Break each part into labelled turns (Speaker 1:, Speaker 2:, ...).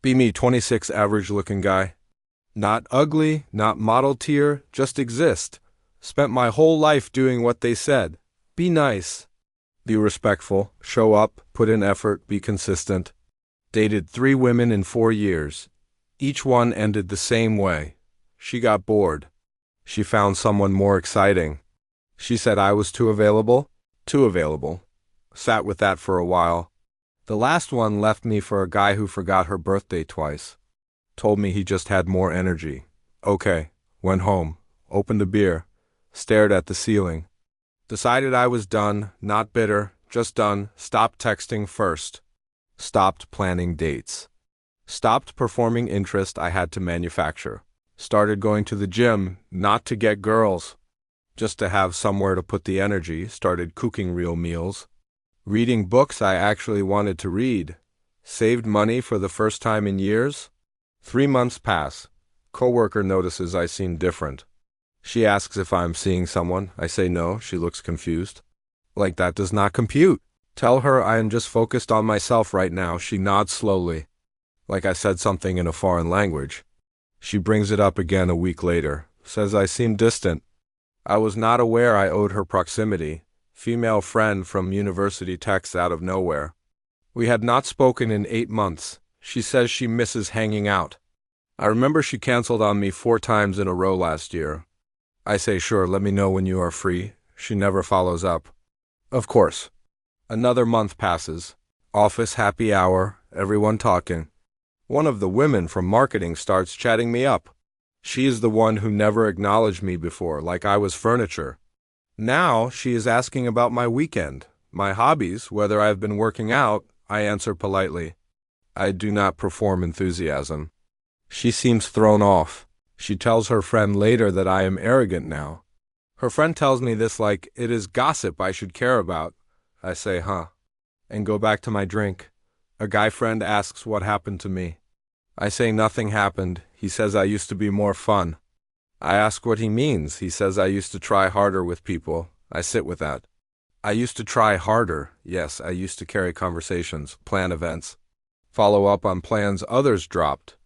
Speaker 1: Be me, 26, average-looking guy. Not ugly, not model tier, just exist. Spent my whole life doing what they said. Be nice. Be respectful, show up, put in effort, be consistent. Dated 3 women in 4 years. Each one ended the same way. She got bored. She found someone more exciting. She said I was too available. Too available. Sat with that for a while. The last one left me for a guy who forgot her birthday twice. Told me he just had more energy. Okay. Went home. Opened a beer. Stared at the ceiling. Decided I was done, not bitter, just done. Stopped texting first. Stopped planning dates. Stopped performing interest I had to manufacture. Started going to the gym, not to get girls, just to have somewhere to put the energy. Started cooking real meals. Reading books I actually wanted to read. Saved money for the first time in years. 3 months pass. Coworker notices I seem different. She asks if I'm seeing someone. I say no. She looks confused. Like that does not compute. Tell her I am just focused on myself right now. She nods slowly, like I said something in a foreign language. She brings it up again a week later. Says I seem distant. I was not aware I owed her proximity. Female friend from university texts out of nowhere. We had not spoken in 8 months. She says she misses hanging out. I remember she canceled on me 4 times in a row last year. I say sure, let me know when you are free. She never follows up. Of course. Another month passes. Office happy hour, everyone talking. One of the women from marketing starts chatting me up. She is the one who never acknowledged me before, like I was furniture. Now she is asking about my weekend, my hobbies, whether I have been working out. I answer politely. I do not perform enthusiasm. She seems thrown off. She tells her friend later that I am arrogant now. Her friend tells me this like it is gossip I should care about. I say, huh, and go back to my drink. A guy friend asks what happened to me. I say nothing happened. He says I used to be more fun. I ask what he means. He says I used to try harder with people. I sit with that. I used to try harder. Yes, I used to carry conversations, plan events, follow up on plans others dropped.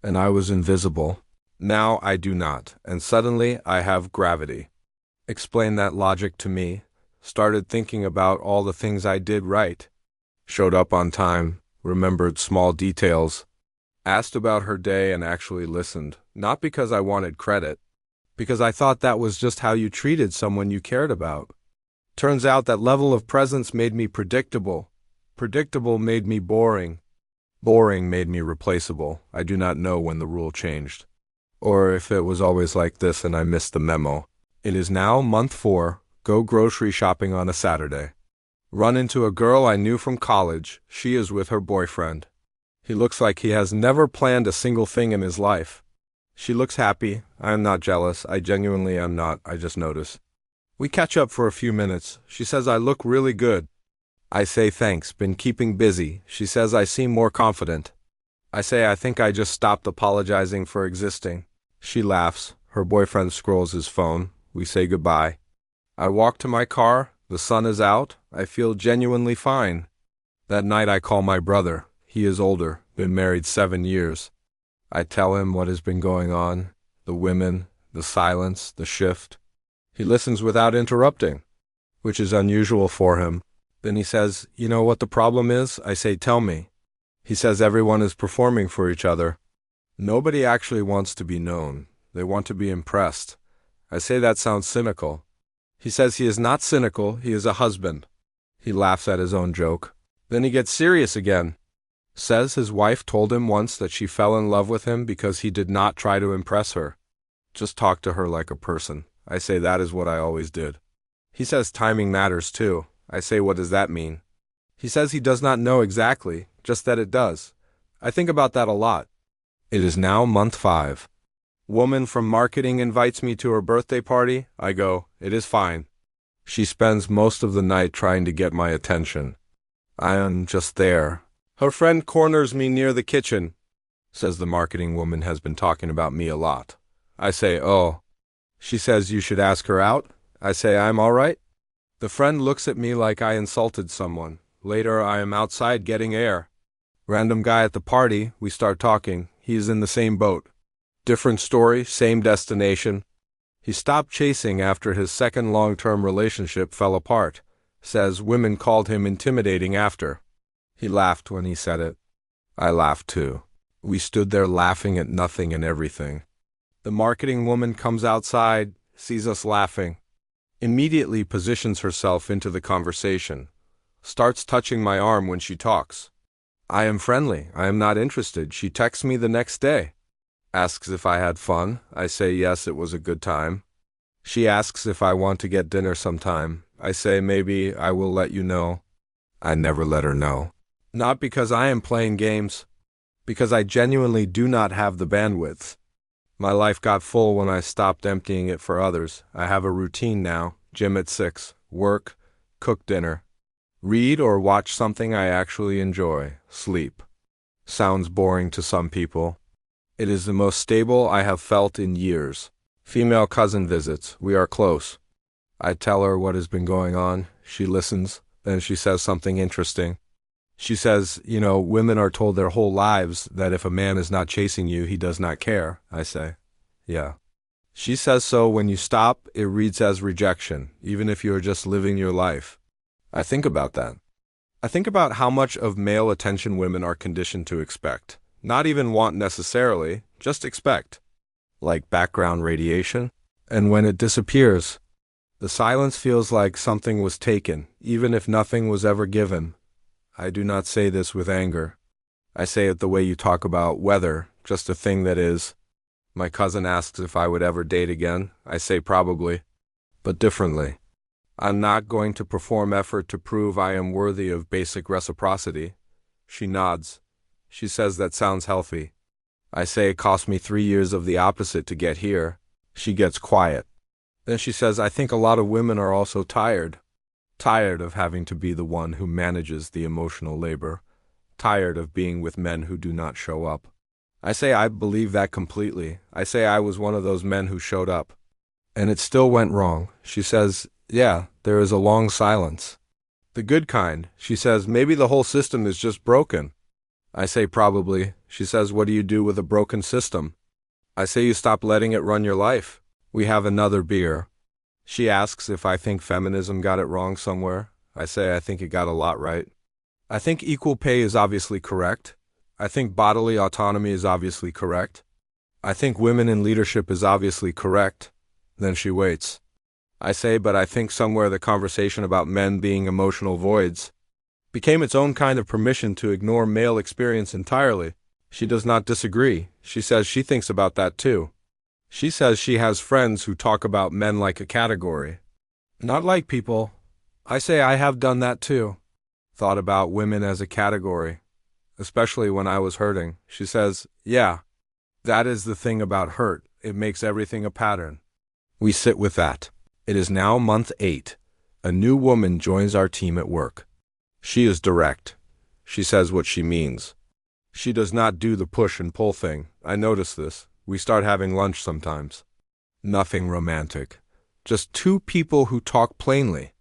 Speaker 1: And I was invisible. Now I do not, and suddenly I have gravity. Explain that logic to me. Started thinking about all the things I did right. Showed up on time, remembered small details. Asked about her day and actually listened, not because I wanted credit, because I thought that was just how you treated someone you cared about. Turns out that level of presence made me predictable. Predictable made me boring. Boring made me replaceable. I do not know when the rule changed. Or if it was always like this and I missed the memo. It is now month 4, go grocery shopping on a Saturday. Run into a girl I knew from college. She is with her boyfriend. He looks like he has never planned a single thing in his life. She looks happy. I am not jealous. I genuinely am not. I just notice. We catch up for a few minutes. She says I look really good. I say thanks, been keeping busy. She says I seem more confident. I say I think I just stopped apologizing for existing. She laughs. Her boyfriend scrolls his phone. We say goodbye. I walk to my car. The sun is out. I feel genuinely fine. That night I call my brother. He is older, been married 7 years. I tell him what has been going on, the women, the silence, the shift. He listens without interrupting, which is unusual for him. Then he says, you know what the problem is? I say, tell me. He says everyone is performing for each other. Nobody actually wants to be known. They want to be impressed. I say that sounds cynical. He says he is not cynical, he is a husband. He laughs at his own joke. Then he gets serious again. Says his wife told him once that she fell in love with him because he did not try to impress her. Just talk to her like a person. I say that is what I always did. He says timing matters too. I say what does that mean? He says he does not know exactly, just that it does. I think about that a lot. It is now month 5. Woman from marketing invites me to her birthday party. I go, it is fine. She spends most of the night trying to get my attention. I am just there. Her friend corners me near the kitchen. Says the marketing woman has been talking about me a lot. I say, oh. She says you should ask her out. I say I'm all right. The friend looks at me like I insulted someone. Later I am outside getting air. Random guy at the party, we start talking. He's in the same boat. Different story, same destination. He stopped chasing after his second long-term relationship fell apart. Says women called him intimidating after. He laughed when he said it. I laughed too. We stood there laughing at nothing and everything. The marketing woman comes outside, sees us laughing, immediately positions herself into the conversation, starts touching my arm when she talks. I am friendly. I am not interested. She texts me the next day. Asks if I had fun. I say yes, it was a good time. She asks if I want to get dinner sometime. I say maybe, I will let you know. I never let her know. Not because I am playing games, because I genuinely do not have the bandwidth. My life got full when I stopped emptying it for others. I have a routine now. Gym at 6, work, cook dinner, read or watch something I actually enjoy, sleep. Sounds boring to some people. It is the most stable I have felt in years. Female cousin visits. We are close. I tell her what has been going on. She listens. Then she says something interesting. She says, women are told their whole lives that if a man is not chasing you, he does not care. I say, yeah. She says so when you stop, it reads as rejection, even if you are just living your life. I think about that. I think about how much of male attention women are conditioned to expect. Not even want necessarily, just expect. Like background radiation. And when it disappears, the silence feels like something was taken, even if nothing was ever given. I do not say this with anger. I say it the way you talk about weather, just a thing that is. My cousin asks if I would ever date again. I say probably, but differently. I'm not going to perform effort to prove I am worthy of basic reciprocity. She nods. She says that sounds healthy. I say it cost me 3 years of the opposite to get here. She gets quiet. Then she says, I think a lot of women are also tired. Tired of having to be the one who manages the emotional labor. Tired of being with men who do not show up. I say I believe that completely. I say I was one of those men who showed up. And it still went wrong. She says, yeah, there is a long silence. The good kind. She says, maybe the whole system is just broken. I say probably. She says, what do you do with a broken system? I say you stop letting it run your life. We have another beer. She asks if I think feminism got it wrong somewhere. I say I think it got a lot right. I think equal pay is obviously correct. I think bodily autonomy is obviously correct. I think women in leadership is obviously correct. Then she waits. I say, but I think somewhere the conversation about men being emotional voids became its own kind of permission to ignore male experience entirely. She does not disagree. She says she thinks about that too. She says she has friends who talk about men like a category. Not like people. I say I have done that too. Thought about women as a category. Especially when I was hurting. She says, yeah, that is the thing about hurt. It makes everything a pattern. We sit with that. It is now month 8. A new woman joins our team at work. She is direct. She says what she means. She does not do the push and pull thing. I notice this. We start having lunch sometimes. Nothing romantic. Just two people who talk plainly.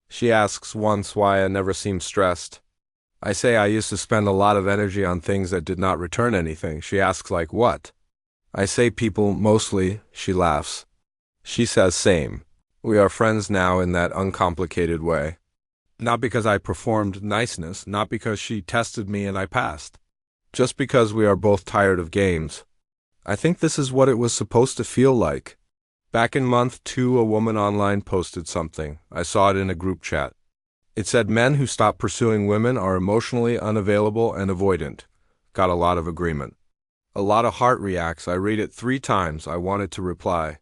Speaker 1: She asks once why I never seem stressed. I say I used to spend a lot of energy on things that did not return anything. She asks like what? I say people mostly. She laughs. She says same. We are friends now in that uncomplicated way. Not because I performed niceness, not because she tested me and I passed. Just because we are both tired of games. I think this is what it was supposed to feel like. Back in month 2, a woman online posted something. I saw it in a group chat. It said men who stop pursuing women are emotionally unavailable and avoidant. Got a lot of agreement. A lot of heart reacts. I read it 3 times. I wanted to reply.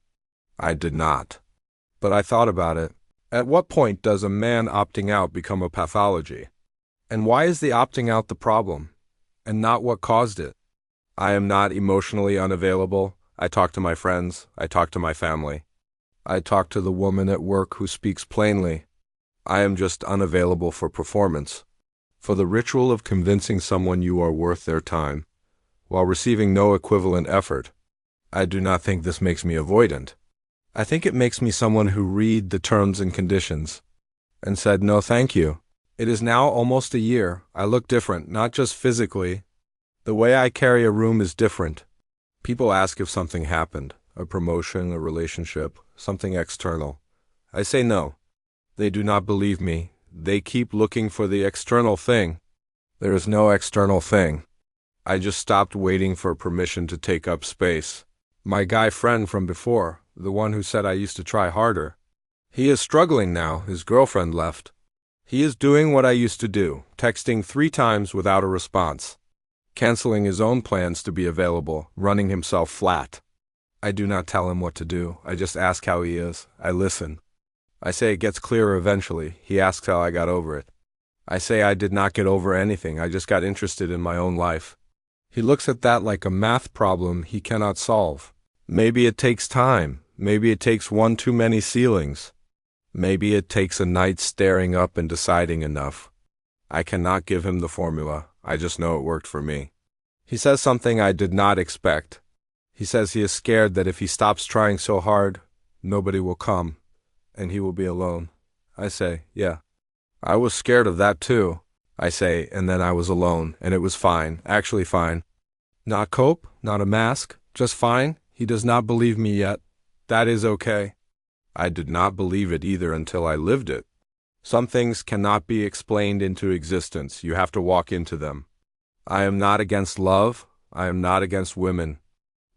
Speaker 1: I did not. But I thought about it. At what point does a man opting out become a pathology? And why is the opting out the problem, and not what caused it? I am not emotionally unavailable. I talk to my friends. I talk to my family. I talk to the woman at work who speaks plainly. I am just unavailable for performance, for the ritual of convincing someone you are worth their time, while receiving no equivalent effort. I do not think this makes me avoidant. I think it makes me someone who read the terms and conditions and said no thank you. It is now almost a year. I look different, not just physically. The way I carry a room is different. People ask if something happened, a promotion, a relationship, something external. I say no. They do not believe me. They keep looking for the external thing. There is no external thing. I just stopped waiting for permission to take up space. My guy friend from before, the one who said I used to try harder, he is struggling now. His girlfriend left. He is doing what I used to do, texting 3 times without a response, canceling his own plans to be available, running himself flat. I do not tell him what to do. I just ask how he is. I listen. I say it gets clearer eventually. He asks how I got over it. I say I did not get over anything. I just got interested in my own life. He looks at that like a math problem he cannot solve. Maybe it takes time. Maybe it takes one too many ceilings. Maybe it takes a night staring up and deciding enough. I cannot give him the formula. I just know it worked for me. He says something I did not expect. He says he is scared that if he stops trying so hard, nobody will come, and he will be alone. I say, yeah. I was scared of that too. I say, and then I was alone, and it was fine, actually fine. Not cope, not a mask, just fine. He does not believe me yet. That is okay. I did not believe it either until I lived it. Some things cannot be explained into existence. You have to walk into them. I am not against love. I am not against women.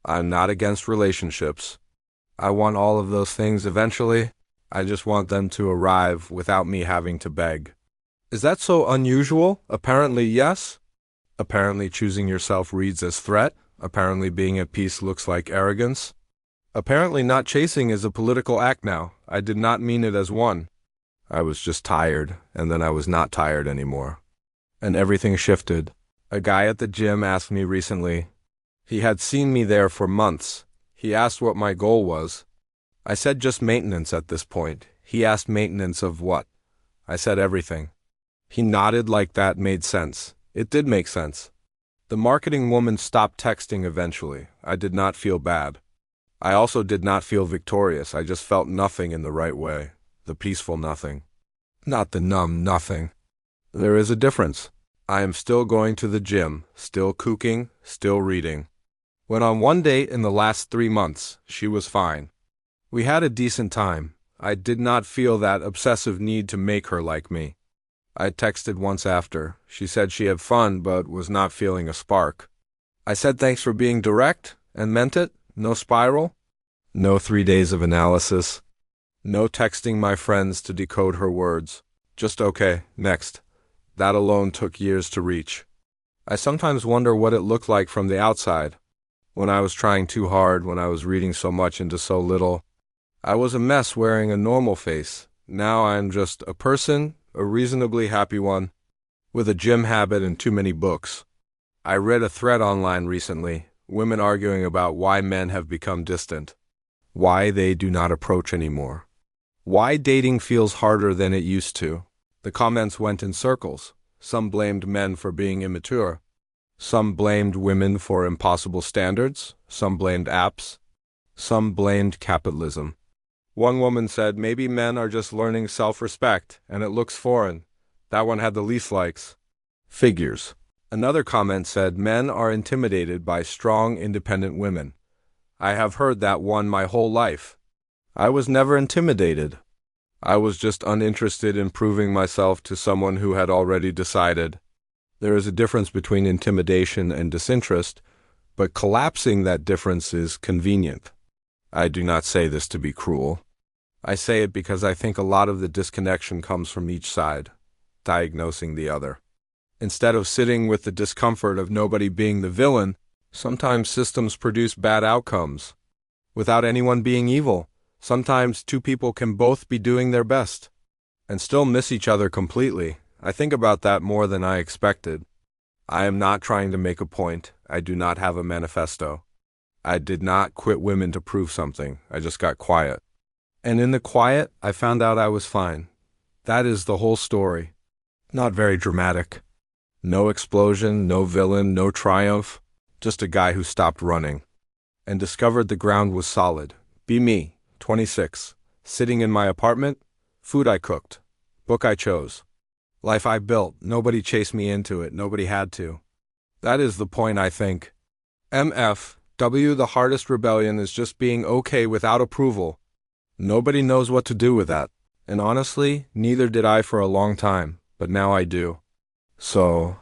Speaker 1: I am not against relationships. I want all of those things eventually. I just want them to arrive without me having to beg. Is that so unusual? Apparently, yes. Apparently choosing yourself reads as threat. Apparently being at peace looks like arrogance. Apparently not chasing is a political act now. I did not mean it as one. I was just tired, and then I was not tired anymore. And everything shifted. A guy at the gym asked me recently. He had seen me there for months. He asked what my goal was. I said just maintenance at this point. He asked maintenance of what? I said everything. He nodded like that made sense. It did make sense. The marketing woman stopped texting eventually. I did not feel bad. I also did not feel victorious. I just felt nothing in the right way. The peaceful nothing. Not the numb nothing. There is a difference. I am still going to the gym, still cooking, still reading. Went on one date in the last 3 months. She was fine. We had a decent time. I did not feel that obsessive need to make her like me. I texted once after. She said she had fun but was not feeling a spark. I said thanks for being direct and meant it. No spiral. No 3 days of analysis. No texting my friends to decode her words. Just okay, next. That alone took years to reach. I sometimes wonder what it looked like from the outside. When I was trying too hard, when I was reading so much into so little. I was a mess wearing a normal face. Now I am just a person, a reasonably happy one, with a gym habit and too many books. I read a thread online recently, women arguing about why men have become distant, why they do not approach anymore, why dating feels harder than it used to. The comments went in circles. Some blamed men for being immature. Some blamed women for impossible standards. Some blamed apps. Some blamed capitalism. One woman said, maybe men are just learning self-respect, and it looks foreign. That one had the least likes. Figures. Another comment said, men are intimidated by strong, independent women. I have heard that one my whole life. I was never intimidated. I was just uninterested in proving myself to someone who had already decided. There is a difference between intimidation and disinterest, but collapsing that difference is convenient. I do not say this to be cruel. I say it because I think a lot of the disconnection comes from each side, diagnosing the other. Instead of sitting with the discomfort of nobody being the villain, sometimes systems produce bad outcomes. Without anyone being evil, sometimes 2 people can both be doing their best and still miss each other completely. I think about that more than I expected. I am not trying to make a point. I do not have a manifesto. I did not quit women to prove something. I just got quiet. And in the quiet, I found out I was fine. That is the whole story. Not very dramatic. No explosion, no villain, no triumph. Just a guy who stopped running and discovered the ground was solid. Be me, 26, sitting in my apartment, food I cooked, book I chose, Life I built, nobody chased me into it, nobody had to. That is the point, I think. MFW, the hardest rebellion is just being okay without approval. Nobody knows what to do with that. And honestly, neither did I for a long time, but now I do. So,